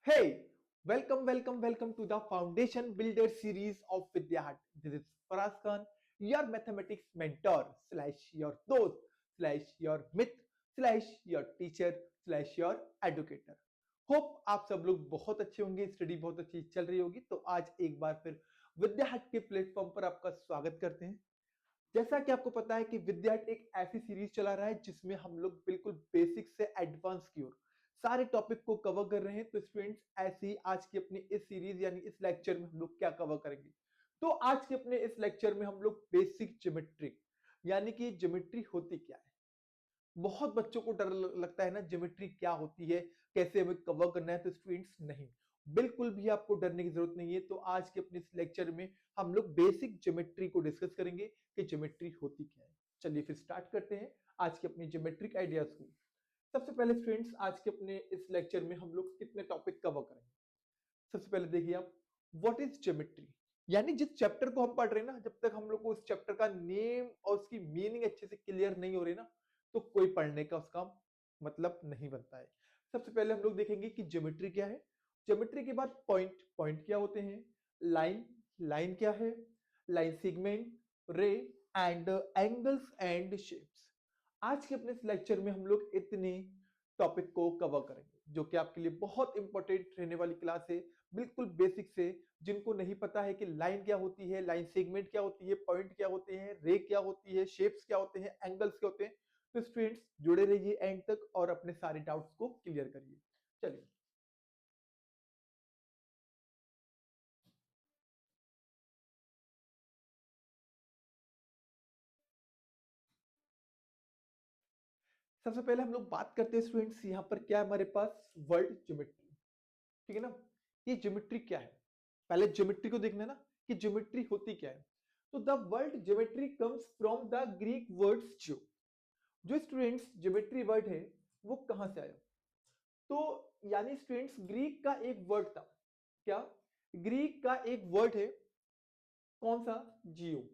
Hey, welcome to the Foundation Builder series of Vidyahat. This is Faraz Khan, your mathematics mentor slash your dost slash your myth slash your teacher slash your educator. Hope आप सब लोग बहुत अच्छे होंगे, study बहुत अच्छी चल रही होगी। तो आज एक बार फिर विद्याहट के प्लेटफॉर्म पर आपका स्वागत करते हैं। जैसा कि आपको पता है कि विद्यार्थी एक ऐसी सीरीज चला रहा है जिसमें हम लोग बिल्कुल बेसिक से एडवांस की ओर सारे टॉपिक को कवर कर रहे हैं। तो स्टूडेंट्स ऐसे ही आज की अपनी इस सीरीज यानी इस लेक्चर में हम लोग क्या कवर करेंगे, तो आज के अपने इस लेक्चर में हम लोग बेसिक ज्योमेट्री यानी कि ज्योमेट्री होती क्या है। बहुत बच्चों को डर लगता है ना, ज्योमेट्री क्या होती है, कैसे हमें कवर करना है। तो स्टूडेंट्स नहीं, बिल्कुल भी आपको डरने की जरूरत नहीं है। तो आज के अपने इस लेक्चर में हम लोग बेसिक ज्योमेट्री को डिस्कस करेंगे कि ज्योमेट्री होती क्या है। चलिए फिर स्टार्ट करते हैं आज के अपनी ज्योमेट्रिक आइडियाज को। सबसे पहले स्टूडेंट्स, आज के अपने इस लेक्चर में हम लोग कितने टॉपिक कवर करेंगे। सबसे पहले देखिए आप, व्हाट इज ज्योमेट्री, यानी जिस चैप्टर को हम पढ़ रहे हैं ना, जब तक हम लोग को उस चैप्टर का नेम और उसकी मीनिंग अच्छे से क्लियर नहीं हो रही ना, तो कोई पढ़ने का उसका मतलब नहीं बनता है। सबसे पहले हम लोग देखेंगे कि ज्योमेट्री क्या है। ज्योमेट्री के बाद पॉइंट, पॉइंट क्या होते हैं, लाइन, लाइन क्या है, लाइन सेगमेंट, रे एंड एंगल्स एंड शेप्स। आज के अपने इस लेक्चर में हम लोग इतने टॉपिक को कवर करेंगे जो कि आपके लिए बहुत इंपॉर्टेंट रहने वाली क्लास है। बिल्कुल बेसिक से, जिनको नहीं पता है कि लाइन क्या होती है, लाइन सेगमेंट क्या होती है, पॉइंट क्या होते हैं, रे क्या होती है, शेप्स क्या होते हैं, एंगल्स क्या होते हैं, तो स्टूडेंट्स जुड़े रहिए एंड तक और अपने सारे डाउट्स को क्लियर करिए। चलिए सबसे पहले हम लोग बात करते हैं स्टूडेंट्स, यहाँ पर क्या है हमारे पास, वर्ल्ड ज्योमेट्री। ठीक है ना, ये ज्योमेट्री क्या है, पहले ज्योमेट्री को देखना है ना कि ज्योमेट्री होती क्या है। तो the world geometry comes from the Greek words geo. जो स्टूडेंट्स ज्योमेट्री वर्ड है वो कहां से आया, तो यानी स्टूडेंट्स ग्रीक का एक वर्ड था। क्या, ग्रीक का एक वर्ड है, कौन सा, जियो।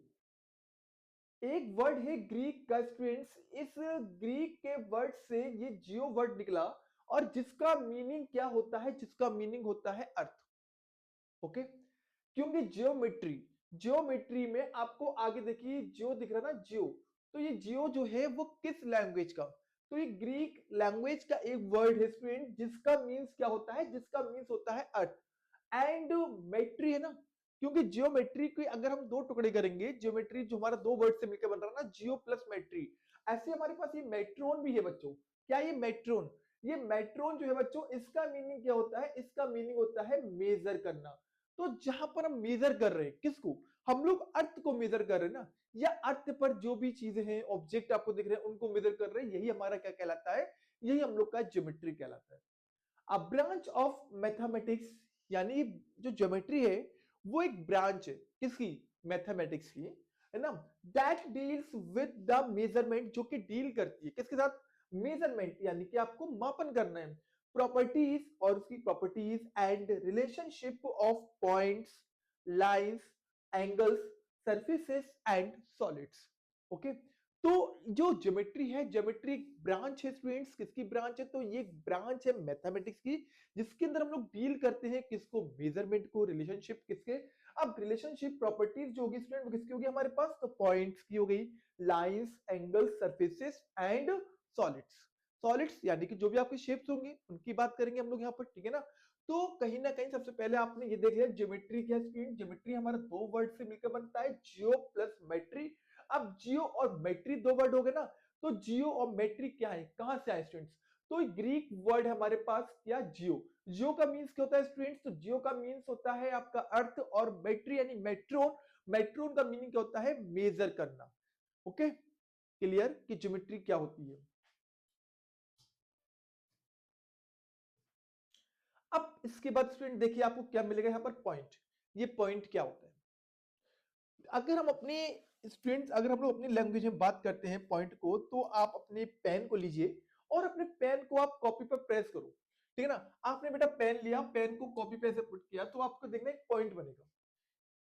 एक वर्ड है ग्रीक का स्टूडेंट्स, इस ग्रीक के वर्ड से ये जियो वर्ड निकला, और जिसका मीनिंग क्या होता है, जिसका मीनिंग होता है अर्थ। ओके, क्योंकि जियोमेट्री, जियोमेट्री में आपको आगे देखिए जियो दिख रहा ना, जियो, तो ये जियो जो है वो किस लैंग्वेज का, तो ये ग्रीक लैंग्वेज का एक वर्ड है स्टूडेंट, जिसका मीन्स क्या होता है, जिसका मीन्स होता है अर्थ। एंड मेट्री है ना, क्योंकि जियोमेट्री की अगर हम दो टुकड़े करेंगे, जियोमेट्री जो हमारा दो वर्ड से मिलकर बन रहा है ना, जियो प्लस मेट्री, ऐसे हमारे पास ये मेट्रोन भी है बच्चों। क्या ये मेट्रोन, ये मेट्रोन जो है बच्चों, इसका मीनिंग क्या होता है, इसका मीनिंग होता है मेजर करना। तो जहां पर हम मेजर कर रहे हैं किसको, हम लोग अर्थ को मेजर कर रहे हैं ना, या अर्थ पर जो भी चीजें हैं, ऑब्जेक्ट आपको दिख रहे हैं, उनको मेजर कर रहे हैं, यही हमारा क्या कहलाता है, यही हम लोग का ज्योमेट्री कहलाता है। अ ब्रांच ऑफ मैथमेटिक्स, यानी जो ज्योमेट्री है वो एक ब्रांच है किसकी, मैथमेटिक्स की, है ना, that deals with the measurement, जो कि डील करती है किसके साथ, मेजरमेंट, यानी कि आपको मापन करना है, प्रॉपर्टीज और उसकी properties and relationship of points, lines, angles, surfaces and solids. Okay, तो जो ज्योमेट्री है, ज्योमेट्री एक ब्रांच है स्टूडेंट्स, किसकी ब्रांच है, तो ये ब्रांच है मैथमेटिक्स की, जिसके अंदर हम लोग डील करते हैं किसको, मेजरमेंट को, रिलेशनशिप किसके। अब रिलेशनशिप प्रॉपर्टीज जो होगी स्टूडेंट वो किसकी होगी हमारे पास, तो पॉइंट्स की हो गई, lines, angles, surfaces and solids. Solids यानी कि जो भी आपके शेप्स होंगे उनकी बात करेंगे हम लोग यहाँ पर, ठीक है ना। तो कहीं ना कहीं सबसे पहले आपने ये देख लिया ज्योमेट्री क्या है स्टूडेंट, ज्योमेट्री हमारा दो वर्ड से मिलकर बनता है, जियो प्लस मेट्री। अब जियो और मेट्री दो वर्ड हो गए ना, तो जियो और मेट्री क्या है, कहां से आए स्टूडेंट्स, तो ग्रीक वर्ड है हमारे पास क्या, जियो। जियो का मींस क्या होता है स्टूडेंट्स, तो जियो का मींस होता है आपका अर्थ, और मेट्री यानी मेट्रोन, मेट्रोन का मीनिंग क्या होता है, मेजर करना। ओके, क्लियर कि ज्योमेट्री क्या होती है। अब इसके बाद स्टूडेंट देखिए आपको क्या मिलेगा यहाँ पर, पॉइंट। ये पॉइंट क्या होता है, अगर हम अपने स्टूडेंट्स, अगर हम लोग अपनी लैंग्वेज में बात करते हैं पॉइंट को, तो आप अपने पेन को लीजिए और अपने पेन को आप कॉपी पर प्रेस करो, ठीक है ना। आपने बेटा पेन लिया, पेन को कॉपी पे से पुट किया, तो आपको देखना एक पॉइंट बनेगा।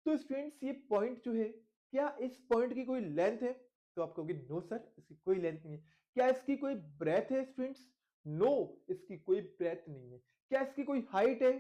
तो स्टूडेंट्स ये पॉइंट जो है, क्या इस पॉइंट की कोई लेंथ है, तो आप कहोगे नो सर इसकी कोई लेंथ नहीं है। क्या इसकी कोई ब्रेथ है स्टूडेंट्स, नो, इसकी कोई ब्रेथ नहीं है। क्या इसकी कोई हाइट है?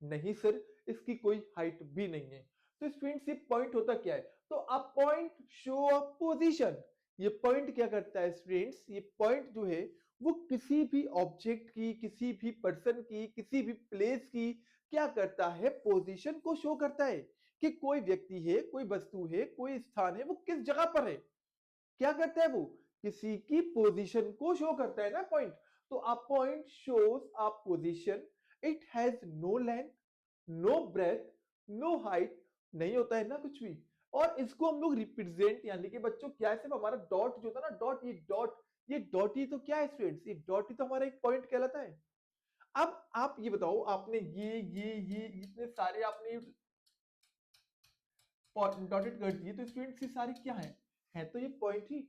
नहीं सर, इसकी कोई हाइट भी नहीं है। तो स्टूडेंट्स ये पॉइंट होता क्या है? तो a point show a position. ये पॉइंट क्या करता है स्टूडेंट्स? ये पॉइंट जो है वो किसी भी ऑब्जेक्ट की, किसी भी पर्सन की, किसी भी प्लेस की क्या करता है? पोजीशन को शो करता है कि कोई व्यक्ति है, कोई वस्तु है, कोई स्थान है, वो किस जगह पर है। क्या करता है वो? किसी की पोजीशन को शो करता है ना पॉइंट। तो a point shows a position, it has no length, no breadth, no height, नहीं होता है ना कुछ भी। और इसको हम लोग रिप्रेजेंट, यानी कि बच्चों क्या है, सिर्फ हमारा डॉट जो था ना, डॉट, ये डॉट ही तो क्या है स्टूडेंट्स? ये डॉट ही तो हमारा एक पॉइंट कहलाता है। अब आप ये बताओ, आपने ये इतने सारे आपने डॉटेड कर दिए, तो स्टूडेंट्स ये सारे क्या है तो ये पॉइंट ही,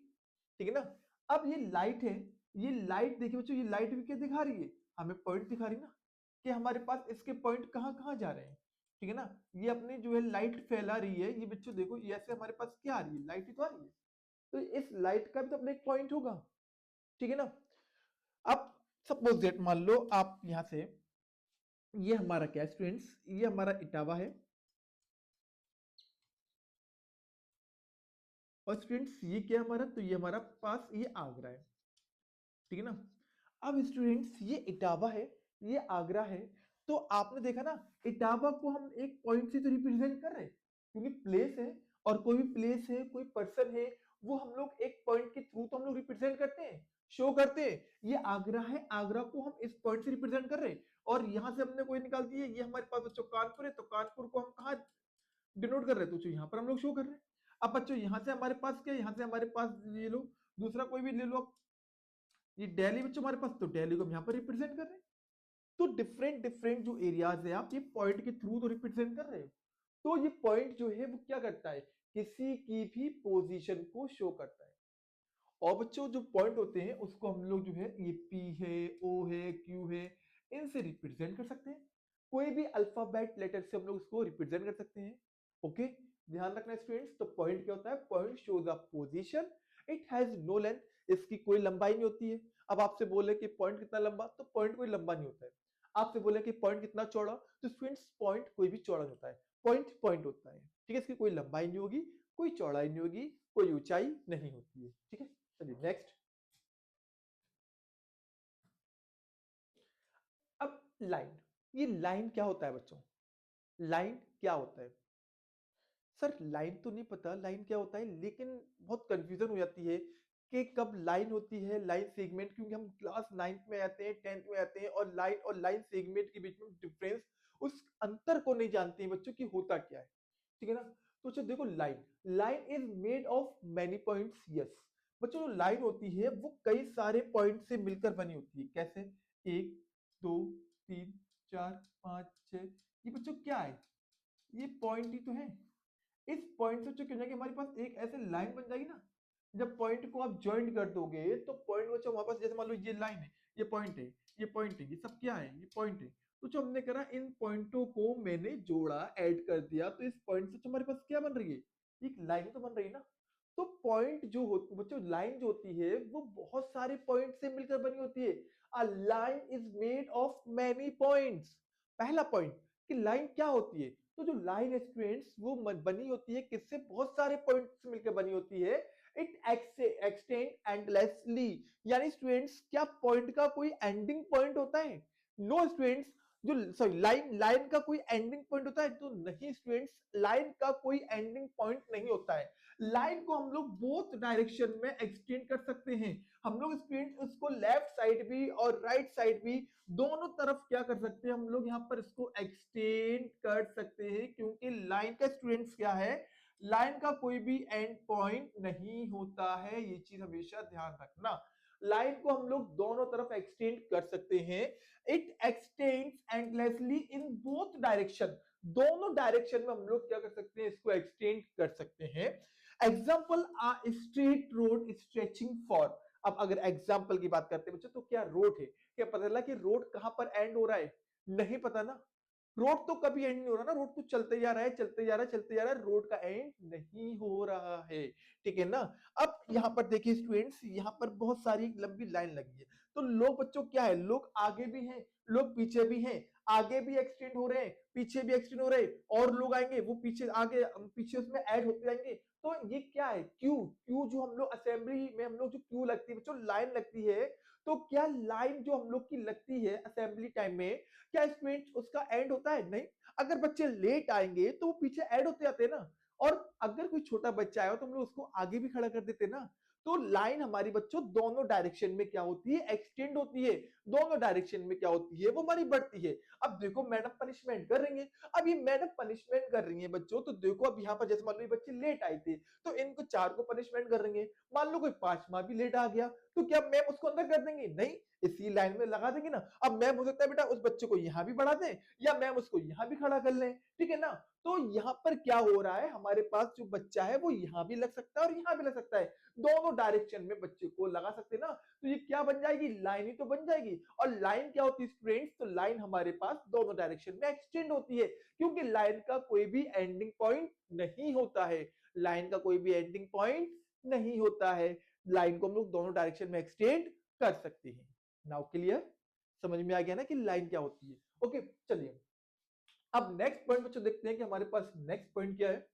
ठीक है ना। अब ये लाइट है, ये लाइट देखिए बच्चों, ये लाइट भी क्या दिखा रही है? हमें पॉइंट दिखा रही है ना, कि हमारे पास इसके पॉइंट कहाँ कहाँ जा रहे हैं, ठीक है ना। ये अपनी जो है लाइट फैला रही है, ये बच्चों देखो, ये ऐसे हमारे पास क्या आ रही है? लाइट ही तो आ रही है। तो इस लाइट का भी तो अपना एक पॉइंट होगा, ठीक है ना। अब सपोज दैट, मान लो आप यहाँ से, ये हमारा क्या है स्टूडेंट्स? ये हमारा इटावा है, और स्टूडेंट्स ये क्या है हमारा? तो ये हमारा पास ये आगरा है, ठीक है ना। अब स्टूडेंट्स ये इटावा है, ये आगरा है। तो आपने देखा ना, इटावा को हम एक पॉइंट से तो रिप्रेजेंट कर रहे हैं, क्योंकि प्लेस है, और कोई भी प्लेस है, कोई पर्सन है, वो हम लोग एक पॉइंट के थ्रू तो हम लोग रिप्रेजेंट करते हैं, शो करते हैं। ये आगरा है, आगरा को हम इस पॉइंट से रिप्रेजेंट कर रहे हैं, और यहां से हमने कोई निकाल दिया, ये हमारे पास बच्चों कानपुर है, तो कानपुर को हम कहा डिनोट कर रहे हैं, तो यहाँ पर हम लोग शो कर रहे हैं। अब बच्चों यहाँ से हमारे पास क्या है? यहाँ से हमारे पास ये लो, दूसरा कोई भी ले लो आप, ये दिल्ली बच्चों हमारे पास, तो दिल्ली को हम यहाँ पर रिप्रेजेंट कर रहे हैं। तो डिफरेंट डिफरेंट जो एरियाज है, आप ये पॉइंट के थ्रू तो रिप्रेजेंट कर रहे हो। तो ये पॉइंट जो है वो क्या करता है? किसी की भी पोजीशन को शो करता है। और बच्चों जो पॉइंट होते हैं उसको हम लोग जो है, ये पी है, ओ है, क्यू है, इनसे रिप्रेजेंट कर सकते हैं। कोई भी अल्फाबेट लेटर से हम लोग उसको रिप्रेजेंट कर सकते हैं। ओके, ध्यान रखना स्टूडेंट्स। तो पॉइंट क्या होता है? Point shows a position, it has no length, इसकी कोई लंबाई नहीं होती है। अब आपसे बोले कि पॉइंट कितना लंबा, तो पॉइंट कोई लंबा नहीं होता है। आपसे बोले कि पॉइंट कितना चौड़ा, तो स्टूडेंट्स पॉइंट कोई भी चौड़ा नहीं होता है, पॉइंट पॉइंट होता है, ठीक है। इसकी कोई लंबाई नहीं होगी, कोई चौड़ाई नहीं होगी, कोई ऊंचाई नहीं होती है, ठीक है। चलिए नेक्स्ट। अब लाइन, ये लाइन क्या होता है बच्चों? लाइन क्या होता है? सर लाइन तो नहीं पता लाइन क्या होता है, लेकिन बहुत कंफ्यूजन हो जाती है कि कब लाइन होती है, लाइन सेगमेंट, क्योंकि हम क्लास 9th में आते हैं, 10th में आते हैं, और लाइन सेगमेंट के बीच में डिफरेंस, उस अंतर को नहीं जानते हैं बच्चों कि होता क्या है, ठीक है ना। तो अच्छा देखो, line, line is made of many points, yes. बच्चों जो लाइन होती है वो कई सारे पॉइंट से मिलकर बनी होती है। कैसे? एक, दो, तीन, चार, पांच, छह, ये बच्चों क्या है? ये पॉइंट ही तो है। इस पॉइंट से जो क्या हो जाएगा, हमारे पास एक ऐसे लाइन बन जाएगी ना। जब पॉइंट को आप ज्वाइंट कर दोगे, तो पॉइंट बच्चों हमारे पास, जैसे मान लो ये लाइन है, ये पॉइंट है, ये पॉइंट है, ये सब क्या है? ये पॉइंट है। तो जो हमने करा, इन पॉइंटों को मैंने जोड़ा, ऐड कर दिया, तो इस पॉइंट से जो हमारे पास क्या बन रही है? एक लाइन तो बन रही है ना। तो पॉइंट जो होती बच्चों, लाइन जो होती है वो बहुत सारे पॉइंट से मिलकर बनी होती है। A line is made of many points. पहला पॉइंट, कि लाइन क्या होती है? तो जो लाइन स्टूडेंट्स वो बनी होती है किससे? बहुत सारे पॉइंट से मिलकर बनी होती है। इट एक्सटेंड एंडलेसली, यानी स्टूडेंट्स क्या पॉइंट का कोई एंडिंग पॉइंट होता है? No students. जो सॉरी, लाइन लाइन का कोई एंडिंग पॉइंट होता है? तो नहीं स्टूडेंट्स, लाइन का कोई एंडिंग पॉइंट नहीं होता है। लाइन को हम लोग बोथ डायरेक्शन में एक्सटेंड कर सकते हैं। हम लोग स्टूडेंट उसको लेफ्ट साइड भी और राइट साइड भी, दोनों तरफ क्या कर सकते हैं? हम लोग यहाँ पर इसको एक्सटेंड कर सकते हैं, क्योंकि लाइन का स्टूडेंट्स क्या है? लाइन का कोई भी एंड पॉइंट नहीं होता है, ये चीज हमेशा ध्यान रखना। लाइन को हम लोग दोनों तरफ एक्सटेंड कर सकते हैं। It extends endlessly in both direction, दोनों डायरेक्शन में हम लोग क्या कर सकते हैं? इसको एक्सटेंड कर सकते हैं। Example, uh straight road stretching for. अब अगर एग्जाम्पल की बात करते हैं बच्चों, तो क्या रोड है? क्या पता चला कि रोड कहां पर एंड हो रहा है? नहीं पता ना। रोड तो कभी एंड नहीं हो रहा ना, रोड तो चलते जा रहा है, चलते जा रहा है, चलते जा रहा है, रोड का एंड नहीं हो रहा है, ठीक है ना। अब यहाँ पर देखिए स्टूडेंट्स, यहाँ पर बहुत सारी लंबी लाइन लगी है। तो लोग बच्चों क्या है? लोग आगे भी हैं, लोग पीछे भी हैं। आगे भी एक्सटेंड हो रहे हैं, पीछे भी एक्सटेंड हो रहे हैं, और लोग आएंगे वो पीछे आगे पीछे उसमें ऐड होते जाएंगे। तो ये क्या है, क्यू। क्यू जो हम लोग असेंबली में हम लोग जो क्यू लगती है बच्चों, लाइन लगती है, तो क्या लाइन जो हम लोग की लगती है असेंबली टाइम में, क्या स्टूडेंट्स उसका एंड होता है? नहीं। अगर बच्चे लेट आएंगे तो वो पीछे ऐड होते जाते हैं ना। और अगर कोई छोटा बच्चा आया तो हम लोग उसको आगे भी खड़ा कर देते ना। तो लाइन हमारी बच्चों दोनों डायरेक्शन में क्या होती है, एक्सटेंड होती है। दोनों डायरेक्शन में क्या होती है, वो हमारी बढ़ती है। अब देखो मैडम पनिशमेंट कर रही है। अब ये मैडम पनिशमेंट कर रही है बच्चों, तो देखो अब यहाँ पर जैसे मान लो ये बच्चे लेट आए थे, तो इनको 4 को पनिशमेंट कर रही है। मान लो कोई 5वां भी लेट आ गया, तो क्या मैम उसको अंदर कर देंगे? नहीं, इसी लाइन में लगा देंगे ना। अब मैम हो सकता है बेटा उस बच्चे को यहाँ भी बढ़ा दें, या मैम उसको यहाँ भी खड़ा कर लें, ठीक है ना। तो यहाँ पर क्या हो रहा है, हमारे पास जो बच्चा है वो यहाँ भी लग सकता है और यहाँ भी लग सकता है। दोनों डायरेक्शन में बच्चे को लगा सकते हैं ना। तो ये क्या बन जाएगी, लाइन ही तो बन जाएगी। और लाइन क्या होती है स्टूडेंट्स, तो लाइन हमारे पास दोनों डायरेक्शन में एक्सटेंड होती है, क्योंकि लाइन का कोई भी एंडिंग पॉइंट नहीं होता है। लाइन का कोई भी एंडिंग पॉइंट नहीं होता है। लाइन को हम लोग दोनों डायरेक्शन में एक्सटेंड कर सकते हैं। नाउ क्लियर, समझ में आ गया ना कि लाइन क्या होती है। ओके चलिए, अब नेक्स्ट पॉइंट बच्चों देखते हैं कि हमारे पास नेक्स्ट पॉइंट क्या है।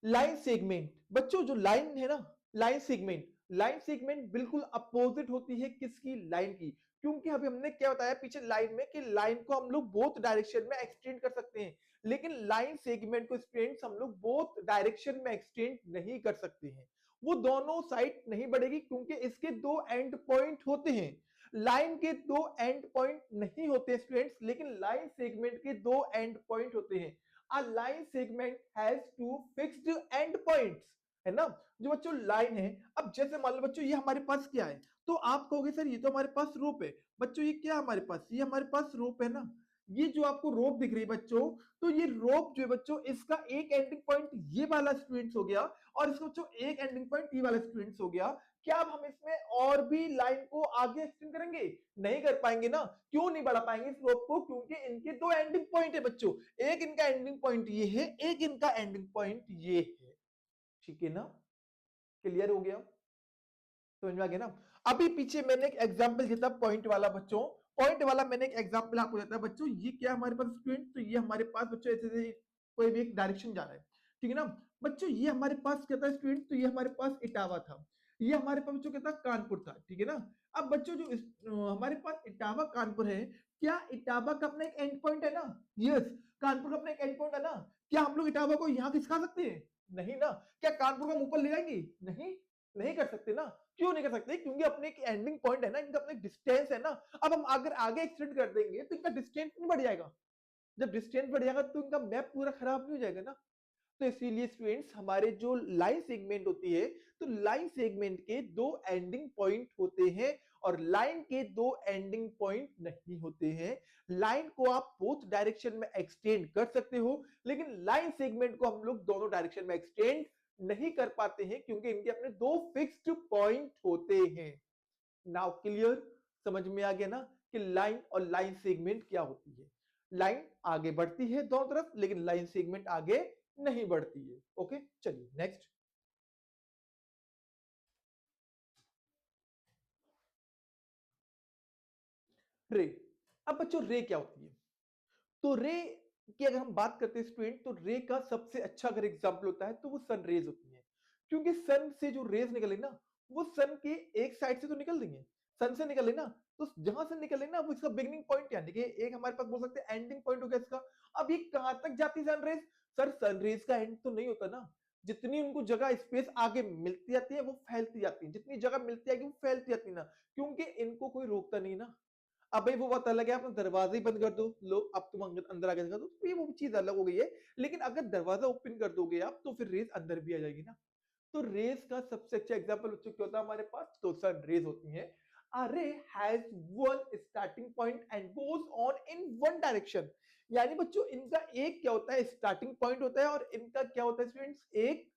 Line segment. बच्चों जो लाइन है ना, लाइन सेगमेंट, लाइन सेगमेंट बिल्कुल अपोजिट होती है किसकी, लाइन की। क्योंकि अभी हमने क्या बताया पीछे लाइन में कि लाइन को हम लोग बोथ डायरेक्शन में एक्सटेंड कर सकते हैं, लेकिन लाइन सेगमेंट को स्टूडेंट्स हम लोग बोथ डायरेक्शन में एक्सटेंड नहीं कर सकते हैं। वो दोनों साइड नहीं बढ़ेगी, क्योंकि इसके दो एंड पॉइंट होते हैं। लाइन के दो एंड पॉइंट नहीं होते स्टूडेंट्स, लेकिन लाइन सेगमेंट के दो एंड पॉइंट होते हैं। A line segment has two fixed end points, है ना। जो बच्चों लाइन है, अब जैसे मान लो बच्चों ये हमारे पास क्या है, तो आप कहोगे सर ये तो हमारे पास रोप है। बच्चों ये क्या हमारे पास, ये हमारे पास रोप है ना। ये जो आपको रोप दिख रही है बच्चों, तो ये रोप जो है बच्चों, इसका एक एंडिंग पॉइंट ये वाला स्टूडेंट्स हो गया, और इसका बच्चों एक एंडिंग पॉइंट ये वाला स्टूडेंट्स हो गया। क्या अब हम इसमें और भी लाइन को आगे एक्सटेंड करेंगे? नहीं कर पाएंगे ना। क्यों नहीं बढ़ा पाएंगे इस रोप को, क्योंकि इनके दो एंडिंग पॉइंट है बच्चों। एक इनका एंडिंग पॉइंट ये है, एक इनका एंडिंग पॉइंट ये है। ठीक है ना, क्लियर हो गया, समझ में आ गया ना। अभी पीछे मैंने एक एग्जांपल दिया था पॉइंट वाला बच्चों, पॉइंट वाला मैंने एक एग्जांपल आपको दिया था बच्चों। ये क्या हमारे पास स्टूडेंट, तो ये हमारे पास बच्चों ऐसे कोई भी एक डायरेक्शन जा रहा है, ठीक है ना। बच्चों ये हमारे पास क्या था स्टूडेंट, तो ये हमारे पास इटावा था, ये हमारे पास बच्चों क्या था, कानपुर था, ठीक है ना। अब बच्चों जो हमारे पास इटावा कानपुर है, क्या इटावा का अपना एक एंड पॉइंट है ना? यस, कानपुर का अपना एक एंड पॉइंट है ना। क्या हम लोग इटावा को यहाँ खिसका सकते हैं? नहीं ना। क्या कानपुर का ऊपर ले जाएंगे? नहीं, नहीं कर सकते ना। क्यों नहीं कर सकते, क्योंकि अपने एक एंडिंग पॉइंट है ना, इनका अपना डिस्टेंस है ना। अब हम अगर आगे एक्सटेंड कर देंगे तो इनका डिस्टेंस नहीं बढ़ जाएगा। जब डिस्टेंस बढ़ जाएगा तो इनका मैप पूरा खराब नहीं हो जाएगा ना। तो इसीलिए स्टूडेंट्स हमारे जो लाइन सेगमेंट होती है, तो लाइन सेगमेंट के दो एंडिंग पॉइंट होते हैं, और लाइन के दो एंडिंग पॉइंट नहीं होते हैं। लाइन को आप बोथ डायरेक्शन में एक्सटेंड कर सकते हो, लेकिन लाइन सेगमेंट को हम लोग दोनों डायरेक्शन में एक्सटेंड नहीं कर पाते हैं, क्योंकि इनके अपने दो फिक्स्ड पॉइंट होते हैं। नाउ क्लियर, समझ में आ गया ना कि लाइन और लाइन सेगमेंट क्या होती है। लाइन आगे बढ़ती है दोनों तरफ, लेकिन लाइन सेगमेंट आगे नहीं बढ़ती है। ओके चलिए नेक्स्ट, रे। अब बच्चों रे क्या होती है, तो रे की अगर हम बात करते हैं स्टूडेंट, तो रे का सबसे अच्छा अगर एग्जांपल होता है तो वो सन रेज होती है। क्योंकि सन से जो रेज निकले ना, वो सन के एक साइड से तो निकल देंगे, सन से निकले ना, तो जहां से निकले ना वो इसका बिगनिंग पॉइंट, यानी कि एक हमारे पास बोल सकते हैं एंडिंग पॉइंट हो गया इसका। अब ये कहां तक जाती है sun rays? Sir sun rays का एंड तो नहीं होता ना। जितनी उनको जगह स्पेस आगे मिलती जाती है वो फैलती जाती है, जितनी जगह मिलती है वो फैलती जाती है ना, क्योंकि इनको कोई रोकता नहीं ना। अब भाई वो बात अलग है, आपने दरवाजे ही बंद कर दो, लो अब तुम अंदर आ गए दो, तो ये वो चीज अलग हो गई है। लेकिन अगर दरवाजा ओपन कर दोगे आप, तो फिर रेस अंदर भी आ जाएगी ना। तो रेस का सबसे अच्छा एग्जांपल बच्चों क्या होता है हमारे पास, तो सन रेज होती है। A ray has one starting point and goes on in one direction। यानी बच्चों इनका एक क्या होता है, स्टार्टिंग पॉइंट होता है, और इनका क्या होता है स्टूडेंट्स, एक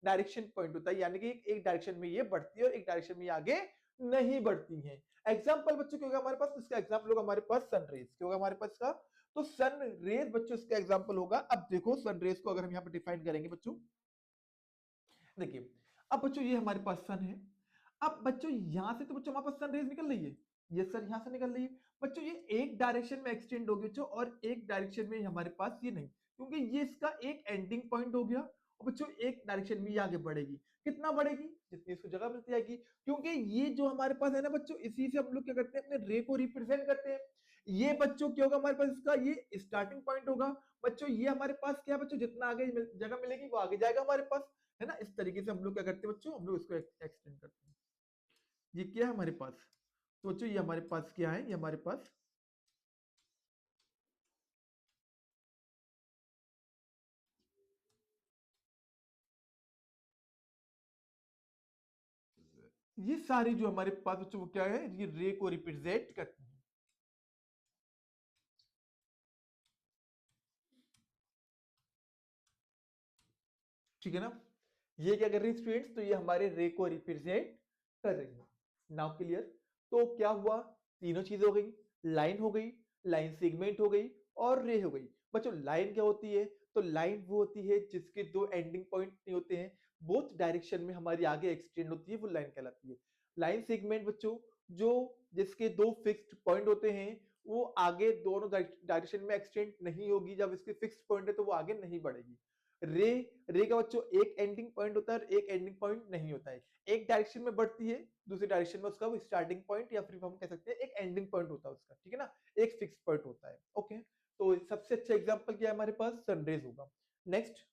डायरेक्शन पॉइंट होता है। यानी कि एक डायरेक्शन में ये बढ़ती है और एक डायरेक्शन में ये आगे नहीं बढ़ती है। एग्जाम्पल बच्चों क्या होगा हमारे पास, इसका एग्जाम्पल होगा हमारे पास सनरेज, क्या होगा हमारे पास का, तो सन रेज बच्चों इसका एग्जाम्पल होगा। अब देखो सन रेज को अगर हम यहाँ पे डिफाइन करेंगे बच्चों, देखिए अब बच्चों ये हमारे पास सन है। अब बच्चों यहां से तो बच्चों हमारे पास सन रेज निकल रही है, ये सर यहाँ से निकल रही है बच्चों, ये एक डायरेक्शन में एक्सटेंड होगी बच्चों, और एक डायरेक्शन में हमारे पास ये नहीं, क्योंकि ये इसका एक एंडिंग पॉइंट हो गया, और बच्चों एक डायरेक्शन में ये आगे बढ़ेगी। कितना बढ़ेगी? जितनी इसको जगह मिलती जाएगी, क्योंकि ये जो हमारे पास है ना बच्चों, इसी से हम लोग क्या करते हैं, अपने रे को रिप्रेजेंट करते हैं। ये बच्चों क्या होगा हमारे पास, इसका ये स्टार्टिंग पॉइंट होगा बच्चों, ये हमारे पास क्या है बच्चों, जितना आगे जगह मिलेगी वो आगे जाएगा हमारे पास, है ना। इस तरीके से हम लोग क्या करते हैं बच्चों, हम लोग इसको एक्सटेंड करते हैं। ये क्या है हमारे पास, तो बच्चों ये हमारे पास क्या है, ये हमारे पास ये सारी जो हमारे पास बच्चों वो क्या है, ये रे को रिप्रेजेंट करते हैं। ठीक है ना, ये क्या कर रही है स्टूडेंट्स, तो ये हमारे रे को रिप्रेजेंट कर रही है। Now clear. तो क्या हुआ, तीनों चीजें हो गई, लाइन हो गई, लाइन सेगमेंट हो गई, और रे हो गई। बच्चों लाइन क्या होती है, तो लाइन वो होती है जिसके दो एंडिंग पॉइंट नहीं होते हैं, बोथ डायरेक्शन में हमारी आगे एक्सटेंड होती है, वो लाइन कहलाती है। लाइन सेगमेंट बच्चों, जो जिसके दो फिक्स्ड पॉइंट होते हैं, वो आगे दोनों डायरेक्शन में एक्सटेंड नहीं होगी, जब इसके फिक्स्ड पॉइंट है तो वो आगे नहीं बढ़ेगी। रे रे का बच्चों एक एंडिंग पॉइंट होता है और एक एंडिंग पॉइंट नहीं होता है। एक डायरेक्शन में बढ़ती है, दूसरी डायरेक्शन में उसका वो स्टार्टिंग पॉइंट या फिर हम कह सकते हैं एक एंडिंग पॉइंट होता है उसका, ठीक है ना, एक फिक्स पॉइंट होता है। ओके, तो सबसे अच्छा एग्जांपल क्या है हमारे पास, सनरेज होगा। Next,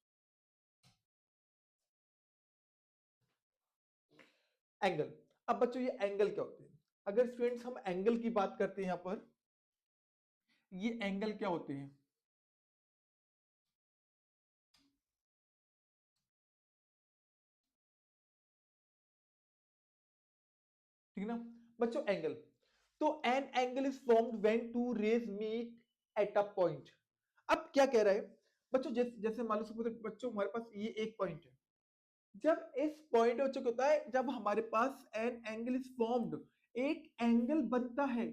angle. अब बच्चों ये एंगल क्या होते हैं, अगर स्टूडेंट्स हम एंगल की बात करते हैं यहाँ पर, ये एंगल क्या होते हैं, ठीक है ना बच्चों, एंगल। तो an angle is formed when two rays meet at a point. अब क्या कह रहा है बच्चों, जैसे मान लो सपोज बच्चों हमारे पास ये एक पॉइंट है, जब इस पॉइंट बच्चों क्या होता है, जब हमारे पास एन एंगल इज फॉर्म्ड, एक एंगल बनता है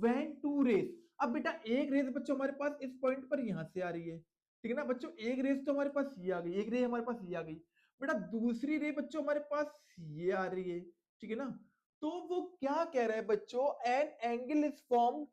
व्हेन टू रेज। अब बेटा एक रेज बच्चों हमारे पास इस पॉइंट पर यहां से आ रही है, ठीक है ना बच्चों, एक रेज तो हमारे पास ये आ गई, एक रे हमारे पास ये आ गई, बेटा दूसरी रे बच्चों हमारे पास ये आ रही है, ठीक है ना। तो वो क्या कह रहा है बच्चों, an angle is formed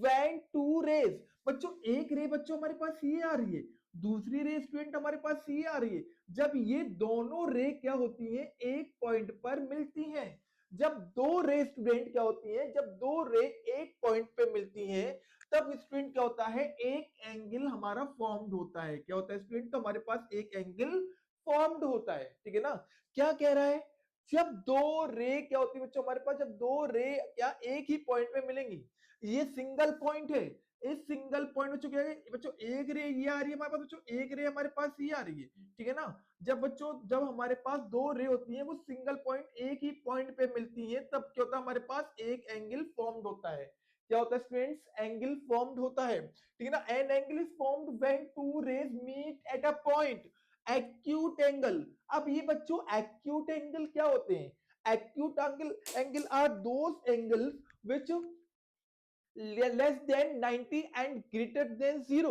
when two rays. बच्चों एक रे बच्चों हमारे पास ये आ रही है, दूसरी रे स्टूडेंट हमारे पास ये आ रही है, जब ये दोनों रे क्या होती हैं, एक पॉइंट पर मिलती हैं। जब दो रे स्टूडेंट क्या होती हैं, जब दो रे एक पॉइंट पे मिलती हैं, तब स्टूडेंट क्या होता है, एक एंगल हमारा फॉर्म्ड होता है। क्या होता है स्टूडेंट, तो हमारे पास एक एंगल फॉर्म्ड होता है, ठीक है ना। क्या कह रहा है, जब दो रे क्या होती है बच्चों हमारे पास, जब दो रे क्या एक ही पॉइंट पे मिलेंगी, ये सिंगल पॉइंट है, इस सिंगल पॉइंट बच्चों क्या है बच्चों, एक रे ये आ रही है हमारे पास बच्चों, एक रे हमारे पास ये आ रही है, ठीक है ना। जब बच्चों जब हमारे पास दो रे होती हैं, वो सिंगल पॉइंट एक ही पॉइंट पे मिलती हैं, तब क्या होता है हमारे पास एक एंगल फॉर्म्ड होता है। क्या होता है स्टूडेंट्स, एंगल फॉर्म्ड होता है, ठीक है ना। An angle is formed when two rays meet at a point, acute angle. अब ये बच्चों एक्यूट एंगल क्या होते हैं, acute angle are those angles which less than 90 and greater than 0।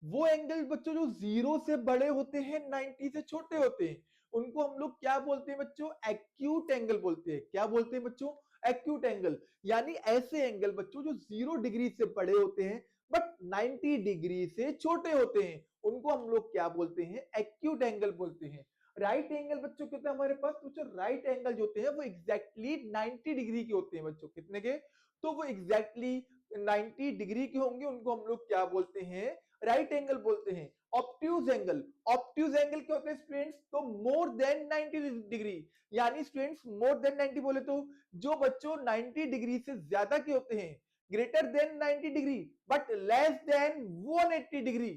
वो एंगल बच्चों जो 0 से बड़े होते हैं, 90 से छोटे होते हैं, उनको हम लोग क्या बोलते हैं बच्चों, एक्यूट एंगल बोलते हैं। क्या बोलते हैं बच्चों, एक्यूट एंगल। यानी ऐसे एंगल बच्चों जो 0 डिग्री से बड़े होते हैं बट 90 डिग्री से छोटे होते हैं, उनको हम लोग क्या बोलते हैं, एक्यूट एंगल बोलते हैं। राइट एंगल बच्चों कितना हमारे पास, बच्चों राइट एंगल जो होते हैं वो एग्जैक्टली 90 डिग्री के होते हैं बच्चों, कितने के, तो वो एग्जैक्टली 90 डिग्री के होंगे, उनको हम लोग क्या बोलते हैं, राइट एंगल बोलते हैं। ऑब्ट्यूज एंगल, ऑब्ट्यूज एंगल क्या होते हैं स्टूडेंट्स, तो मोर देन 90 डिग्री। यानी स्टूडेंट्स मोर देन 90 बोले तो जो बच्चों 90 डिग्री से ज्यादा के होते हैं, greater than 90 degree but less than 180 degree,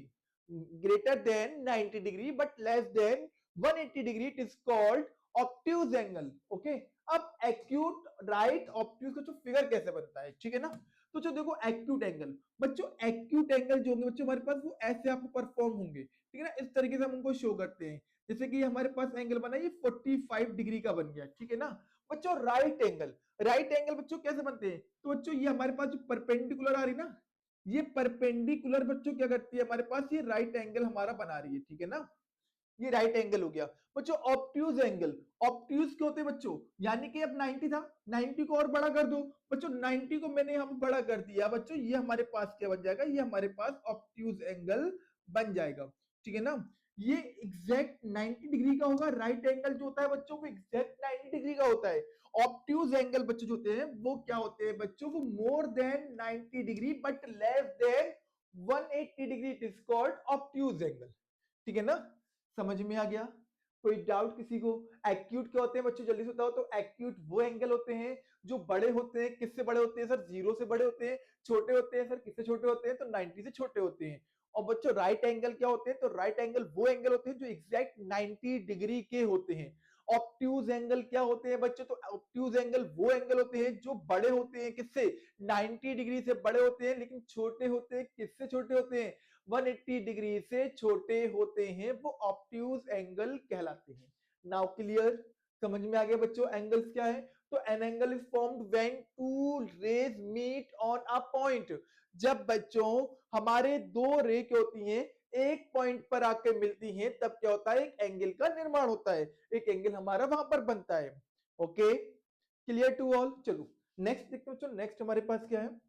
greater than 90 degree but less than 180 degree, it is called obtuse angle. Okay, अब एक्यूट राइट ऑब्ट्यूज का जो फिगर कैसे बनता है, ठीक है ना। तो जो देखो एक्यूट एंगल बच्चों, एक्यूट एंगल जो होंगे बच्चों हमारे पास, वो ऐसे आपको परफॉर्म होंगे, ठीक है ना, इस तरीके से हम उनको शो करते हैं। जैसे कि हमारे पास एंगल बना, ये 45 डिग्री का बन गया, ठीक है ना। बच्चों राइट एंगल, राइट एंगल बच्चों कैसे बनते हैं, तो बच्चों ये हमारे पास जो परपेंडिकुलर आ रही ना, ये परपेंडिकुलर बच्चों क्या करती है हमारे पास, ये राइट एंगल हमारा बना रही है, ठीक है ना। ये राइट एंगल हो गया बच्चों। ऑब्ट्यूज एंगल, ऑब्ट्यूज क्या होते हैं बच्चों, यानी कि अब 90 था, 90 को और बड़ा कर दो बच्चों, 90 को मैंने यहाँ पे बड़ा कर दिया बच्चों, ये हमारे पास क्या बन जाएगा, ये हमारे पास ऑब्ट्यूज एंगल बन जाएगा, ठीक है ना। ये एग्जैक्ट 90 डिग्री का होगा, राइट एंगल जो होता है बच्चों वो एग्जैक्ट 90 डिग्री का होता है। ऑब्ट्यूज एंगल बच्चों जो होते हैं वो क्या होते हैं बच्चों, वो more than 90 degree but less than 180 degree, it is called obtuse angle, ठीक है ना। समझ में आ गया, कोई डाउट किसी को। एक्यूट क्या होते हैं बच्चों, जल्दी से बताओ तो। एक्यूट वो एंगल होते हैं जो बड़े होते हैं, किससे बड़े होते हैं सर, 0 से बड़े होते हैं। छोटे होते हैं सर, किससे छोटे होते हैं, तो 90 से छोटे होते हैं। और बच्चों राइट एंगल क्या होते हैं, तो राइट एंगल वो एंगल होते हैं जो एग्जैक्ट 90 डिग्री के होते हैं। ऑब्ट्यूज एंगल क्या होते हैं बच्चों, तो ऑब्ट्यूज एंगल वो एंगल होते हैं जो बड़े होते हैं, किससे, 90 डिग्री से बड़े होते हैं, लेकिन छोटे होते हैं, किससे छोटे होते हैं, 180 डिग्री से छोटे होते हैं, वो ऑब्ट्यूज एंगल कहलाते हैं। नाउ क्लियर, समझ में आ गया बच्चों एंगल्स क्या है। तो an angle is formed when two rays meet on a point, जब बच्चों हमारे दो रे क्या होती हैं, एक पॉइंट पर आके मिलती हैं, तब क्या होता है, एक एंगल का निर्माण होता है, एक एंगल हमारा वहां पर बनता है। Okay, clear to all. चलो नेक्स्ट देखते हैं बच्चों, नेक्स्ट हमारे पास क्या है,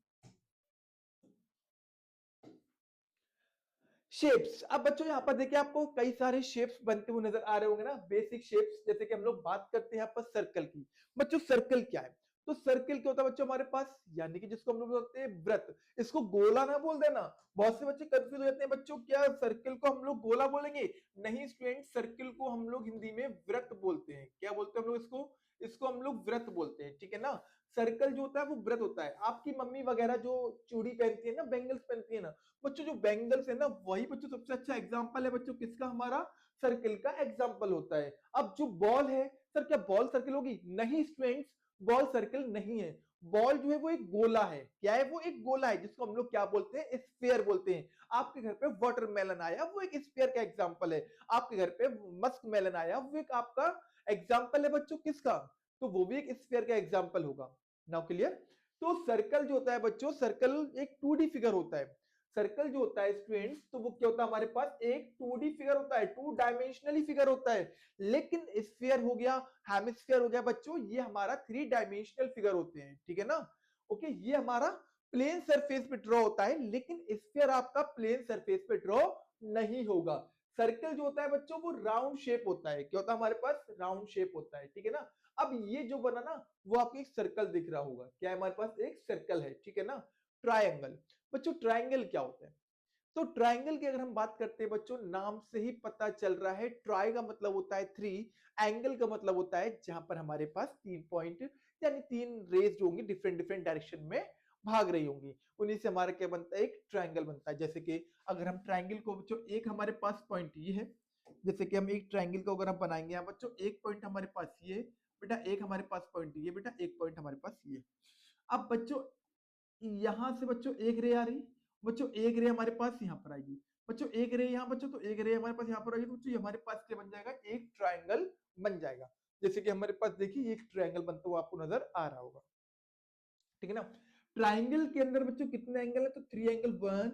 शेप्स। अब बच्चों यहाँ पर देखिए आपको कई सारे शेप्स बनते हुए नजर आ रहे होंगे ना, बेसिक शेप्स, जैसे कि हम लोग बात करते हैं यहाँ पर सर्कल की। बच्चों सर्कल क्या है, तो सर्कल क्या होता है बच्चों हमारे पास, यानी कि जिसको हम लोग बोलते हैं वृत्त, इसको गोला ना बोल देना, बहुत से बच्चे कंफ्यूज हो जाते हैं बच्चों, क्या सर्कल को हम लोग गोला बोलेंगे, नहीं स्टूडेंट, सर्कल को हम लोग हिंदी में वृत्त बोलते हैं। क्या बोलते हैं हम लोग इसको, इसको हम लोग वृत्त बोलते हैं, ठीक है ना। सर्कल जो होता है वो वृत्त होता है। आपकी मम्मी वगैरह जो चूड़ी पहनती है ना, बैंगल्स पहनती है ना बच्चों, जो बैंगल्स है ना, वही बच्चों सबसे अच्छा एग्जांपल है बच्चों किसका, हमारा सर्कल का एग्जांपल होता है। अब जो बॉल है, सर क्या बॉल सर्कल होगी, नहीं स्टूडेंट्स, बॉल सर्कल नहीं है। बॉल जो है वो एक गोला है, क्या है, वो एक गोला है, जिसको हम लोग क्या बोलते हैं, स्फीयर बोलते हैं। आपके घर पे वाटरमेलन आया, वो एक स्फीयर का एग्जांपल है। आपके घर पे मस्क मेलन आया, वो एक आपका एग्जांपल है बच्चों किसका, तो वो भी एक स्फीयर का एग्जांपल होगा। Now clear. तो सर्कल जो होता है बच्चों, सर्कल एक 2D फिगर होता है। सर्कल जो होता है स्टूडेंट्स, तो वो क्या होता है हमारे पास, एक 2D फिगर होता है, 2 डायमेंशनली फिगर होता है। लेकिन स्फीयर हो गया, हेमिस्फीयर हो गया बच्चों, ये हमारा 3 डायमेंशनल फिगर होते हैं, ठीक है ना। ओके, ये हमारा प्लेन सरफेस पे ड्रॉ होता है, लेकिन स्फीयर आपका प्लेन सरफेस पे ड्रॉ नहीं होगा। सर्कल जो होता है बच्चों वो राउंड शेप होता है, क्या होता है हमारे पास, राउंड शेप होता है, ठीक है ना। अब ये जो बना ना, वो आपको एक सर्कल दिख रहा होगा, क्या है हमारे पास, एक सर्कल है, ठीक है ना। ट्रायंगल, बच्चों ट्रायंगल क्या होता है, तो ट्रायंगल की अगर हम बात करते हैं बच्चों, नाम से ही पता चल रहा है, ट्राई का मतलब होता है 3, एंगल का मतलब होता है जहां पर हमारे पास 3 पॉइंट यानी 3 रेज जो होंगी डिफरेंट डिफरेंट डायरेक्शन में भाग रही होंगी, उन्हीं से हमारा क्या बनता है, एक ट्रायंगल बनता है। जैसे कि अगर हम ट्रायंगल को बच्चों, एक हमारे पास पॉइंट ये है, जैसे कि हम एक ट्रायंगल को अगर हम बनाएंगे यहाँ बच्चों, एक पॉइंट हमारे पास ये बेटा, एक हमारे पास पॉइंट ये बेटा, एक पॉइंट हमारे पास ये। अब बच्चों यहां से बच्चों एक रे आ रही, बच्चों एक रे हमारे पास यहाँ पर आएगी, बच्चों एक रे यहाँ, बच्चों तो एक रे हमारे पास यहाँ पर आएगी, तो बच्चों हमारे पास क्या बन जाएगा, एक ट्रायंगल बन जाएगा। जैसे कि हमारे पास देखिए एक ट्रायंगल बनता हुआ आपको नजर आ रहा होगा, ठीक है ना। ट्रायंगल के अंदर बच्चों कितने एंगल है, तो 3 एंगल, 1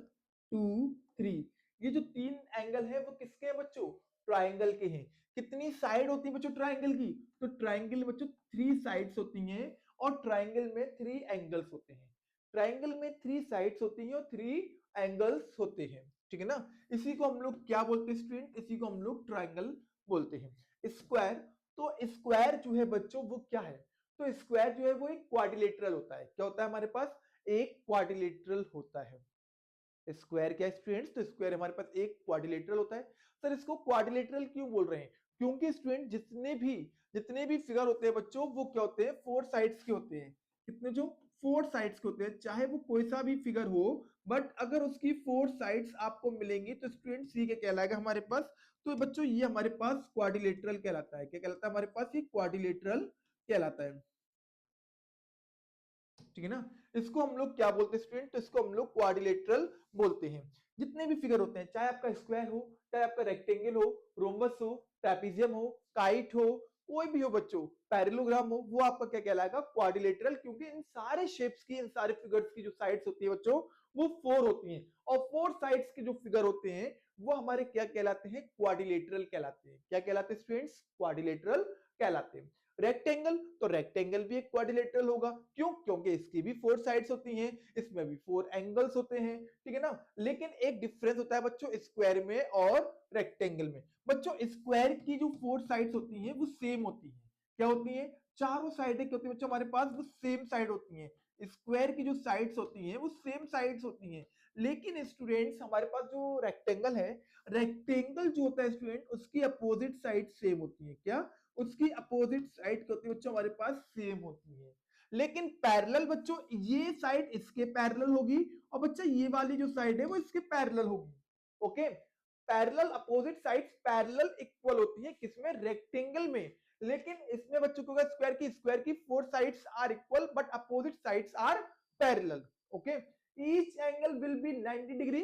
2 3। ये जो 3 एंगल है वो किसके हैं बच्चों, ट्रायंगल के हैं। कितनी साइड होती है बच्चों ट्रायंगल की, तो ट्रायंगल बच्चों 3 साइड्स होती हैं, और ट्रायंगल में 3 एंगल्स होते हैं। ट्रायंगल में 3 साइड्स होती हैं और 3 एंगल्स होते हैं, ठीक है ना। इसी को हम लोग क्या बोलते हैं स्टूडेंट, इसी को हम लोग ट्रायंगल बोलते हैं। स्क्वायर, तो स्क्वायर जो है बच्चों वो क्या है, तो स्क्वायर जो है वो एक क्वाड्रिलेटरल होता है, क्या होता है हमारे पास, एक क्वाड्रिलेटरल होता है। स्क्वायर क्या है स्टूडेंट्स, तो स्क्वायर हमारे पास एक क्वाड्रिलेटरल होता है। सर इसको क्वाड्रिलेटरल क्यों बोल रहे हैं, क्योंकि स्टूडेंट जितने भी फिगर होते हैं बच्चों वो क्या होते हैं, 4 साइड्स के होते हैं। कितने, जो 4 साइड्स के होते हैं, चाहे वो कोई सा भी फिगर हो, बट अगर उसकी 4 साइड्स आपको मिलेंगी तो स्टूडेंट सी क्या कहलाएगा हमारे पास, तो बच्चों ये हमारे पास क्वाड्रिलेटरल कहलाता है। क्या कहलाता है हमारे पास, ये क्वाड्रिलेटरल कहलाता है, ठीक है ना। इसको हम लोग क्या बोलते हैं स्टूडेंट, तो इसको हम लोग क्वाड्रिलेटरल बोलते हैं। जितने भी फिगर होते हैं, चाहे आपका स्क्वायर हो, चाहे आपका रेक्टेंगल हो, रोम्बस हो, ट्रेपेजियम हो, काइट हो, कोई भी हो बच्चों, पैरेललोग्राम हो, वो आपका क्या कहलाएगा, क्वाड्रिलेटरल, क्योंकि इन सारे शेप्स की, इन सारे फिगर्स की जो साइड्स होती है बच्चों वो 4 होती हैं, और 4 साइड्स के जो फिगर होते हैं वो हमारे क्या कहलाते हैं, क्वाड्रिलेटरल कहलाते हैं। क्या कहलाते हैं स्टूडेंट्स, क्वाड्रिलेटरल कहलाते हैं। रेक्टेंगल, तो रेक्टेंगल भी एक क्वाड्रिलेटरल होगा, क्यों, क्योंकि इसकी भी 4 साइड्स होती हैं, इसमें भी 4 एंगल्स होते हैं, ठीक है ना। लेकिन एक डिफरेंस होता है बच्चों स्क्वायर में और रेक्टेंगल में। बच्चों स्क्वायर की जो 4 साइड्स होती हैं वो सेम होती हैं। क्या होती हैं, चारों साइडें क्या होती है बच्चों हमारे पास, वो सेम साइड होती हैं। स्क्वायर की जो साइड्स होती हैं वो सेम साइड्स होती हैं। लेकिन स्टूडेंट्स हमारे पास जो रेक्टेंगल है, रेक्टेंगल जो होता है स्टूडेंट, उसकी अपोजिट साइड सेम होती है। क्या, उसकी अपोजिट साइड क्या होती है बच्चों हमारे पास, सेम होती है। लेकिन पैरेलल बच्चों, ये साइड इसके पैरेलल होगी और बच्चा ये वाली जो साइड है वो इसके पैरेलल होगी। Okay, parallel opposite sides parallel equal होती है, किसमें, रेक्टेंगल में। लेकिन इसमें बच्चों को स्क्वायर की 4 sides are equal but opposite sides are parallel. Okay, each angle will be 90 degree.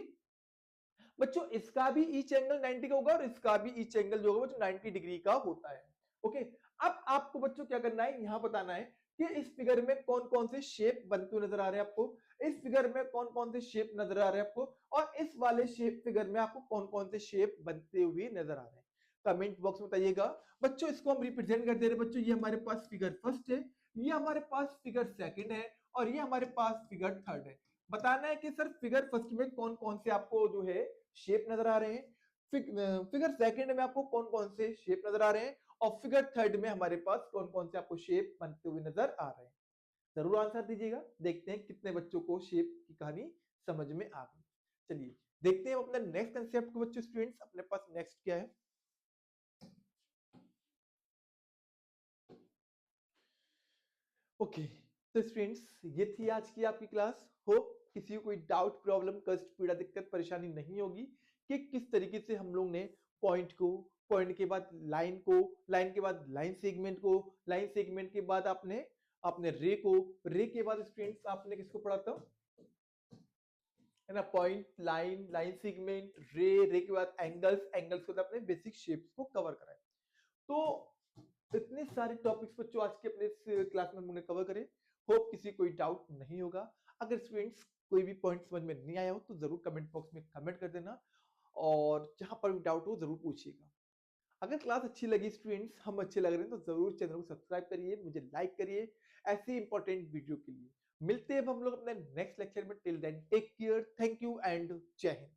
बच्चों इसका भी ईच एंगल 90 का होगा और इसका भी ईच एंगल जो होगा बच्चों 90 डिग्री का होता है। ओके, अब आपको बच्चों क्या करना है, यहां बताना है कि इस फिगर में कौन कौन से शेप बनते हुए नजर आ रहे हैं आपको, इस फिगर में कौन कौन से शेप नजर आ रहे हैं आपको, और इस वाले शेप फिगर में आपको कौन कौन से शेप बनते हुए नजर आ रहे हैं। कमेंट बॉक्स में बताइएगा। बच्चों इसको हम रिप्रेजेंट कर दे रहे हैं बच्चों, ये हमारे पास फिगर फर्स्ट है, ये हमारे पास फिगर सेकंड है और ये हमारे पास फिगर थर्ड है। बताना है कि सर फिगर फर्स्ट में कौन कौन से आपको जो है शेप नजर आ रहे हैं, फिगर सेकंड में आपको कौन कौन से शेप नजर आ रहे हैं, और फिगर थर्ड में हमारे पास कौन कौन से आपको शेप बनते हुए नजर आ रहे हैं। जरूर आंसर दीजिएगा, देखते हैं कितने बच्चों को शेप की कहानी समझ में आ गई। चलिए देखते हैं अपने नेक्स्ट कंसेप्ट को बच्चों। स्टूडेंट्स अपने पास नेक्स्ट क्या है, ओके तो स्टूडेंट्स ये थी आज की आपकी क्लास। होप किसी को कोई डाउट, प्रॉब्लम, कष्ट, पीड़ा, दिक्कत, परेशानी नहीं होगी कि किस तरीके से हम लोग ने पॉइंट को, पॉइंट के बाद लाइन को, लाइन के बाद लाइन सेगमेंट को, लाइन सेगमेंट के बाद आपने आपने रे को, रे के बाद स्टूडेंट्स आपने किसको पढ़ा था, है ना, पॉइंट, लाइन, लाइन सेगमेंट, रे, रे के बाद एंगल्स, एंगल्स के बाद अपने बेसिक शेप्स को कवर कराए। तो इतने सारे टॉपिक्स बच्चों आज के अपने इस क्लास में हमने कवर करे। होप किसी कोई डाउट नहीं होगा। अगर स्टूडेंट्स कोई भी पॉइंट समझ में नहीं आया हो तो जरूर कमेंट बॉक्स में कमेंट कर देना, और जहां पर भी डाउट हो जरूर पूछिएगा। अगर क्लास अच्छी लगी स्टूडेंट्स, हम अच्छे लग रहे हैं, तो जरूर चैनल को सब्सक्राइब करिए, मुझे लाइक करिए ऐसे इंपॉर्टेंट वीडियो के लिए। मिलते हैं हम लोग अपने नेक्स्ट लेक्चर में। Till then take care, thank you and जय हिंद।